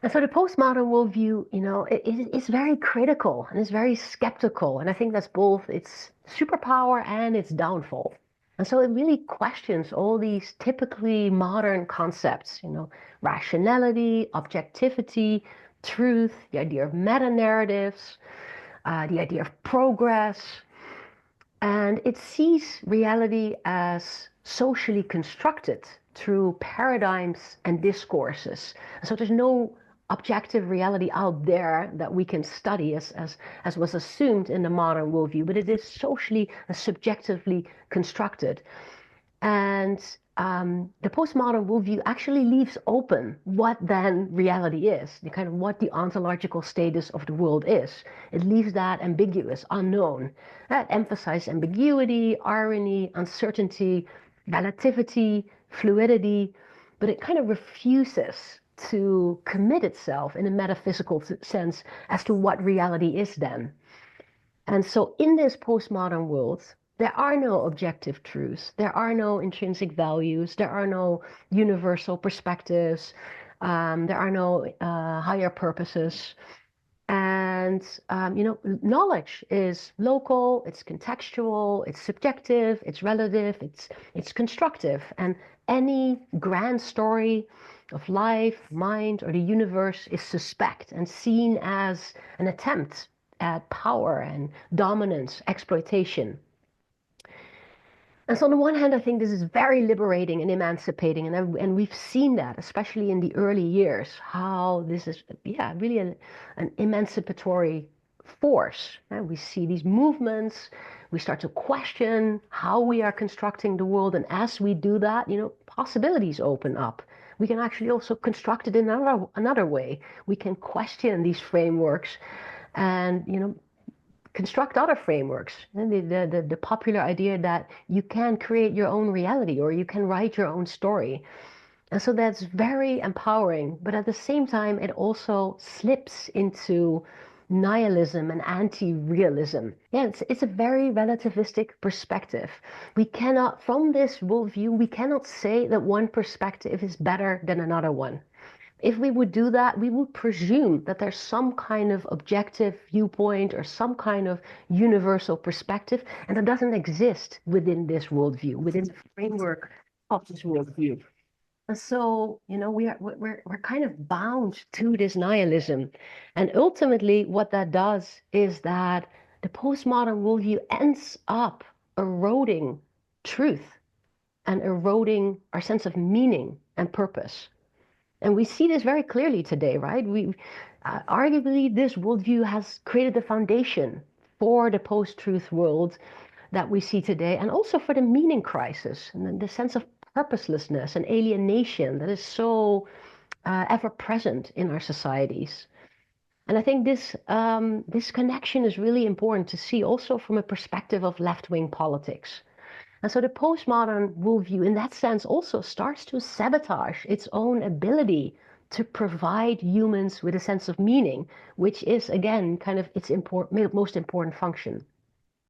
And so the postmodern worldview, it's very critical and it's very skeptical. And I think that's both its superpower and its downfall. And so it really questions all these typically modern concepts, rationality, objectivity, truth, the idea of meta-narratives, the idea of progress. And it sees reality as socially constructed through paradigms and discourses. So there's no objective reality out there that we can study as was assumed in the modern worldview, but it is socially and subjectively constructed. And the postmodern worldview actually leaves open what then reality is, the kind of what the ontological status of the world is. It leaves that ambiguous, unknown. That emphasizes ambiguity, irony, uncertainty, relativity, fluidity, but it kind of refuses to commit itself in a metaphysical sense as to what reality is then. And so in this postmodern world, there are no objective truths. There are no intrinsic values. There are no universal perspectives. There are no higher purposes. And, knowledge is local, it's contextual, it's subjective, it's relative, it's constructive. And any grand story of life, mind, or the universe is suspect and seen as an attempt at power and dominance, exploitation. And so on the one hand, I think this is very liberating and emancipating, and we've seen that, especially in the early years, how this is, yeah, really an emancipatory force. And we see these movements, we start to question how we are constructing the world, and as we do that, possibilities open up. We can actually also construct it in another way. We can question these frameworks and construct other frameworks. And the popular idea that you can create your own reality or you can write your own story. And so that's very empowering, but at the same time, it also slips into nihilism and anti-realism. Yeah, it's a very relativistic perspective. We cannot, from this worldview, we cannot say that one perspective is better than another one. If we would do that, we would presume that there's some kind of objective viewpoint or some kind of universal perspective, and that doesn't exist within this worldview, within the framework of this worldview. And so, we're kind of bound to this nihilism. And ultimately, what that does is that the postmodern worldview ends up eroding truth and eroding our sense of meaning and purpose. And we see this very clearly today, right? Arguably, this worldview has created the foundation for the post-truth world that we see today, and also for the meaning crisis and the sense of purposelessness and alienation that is so ever present in our societies. And I think this connection is really important to see also from a perspective of left-wing politics. And so the postmodern worldview, in that sense, also starts to sabotage its own ability to provide humans with a sense of meaning, which is, again, kind of its most important function.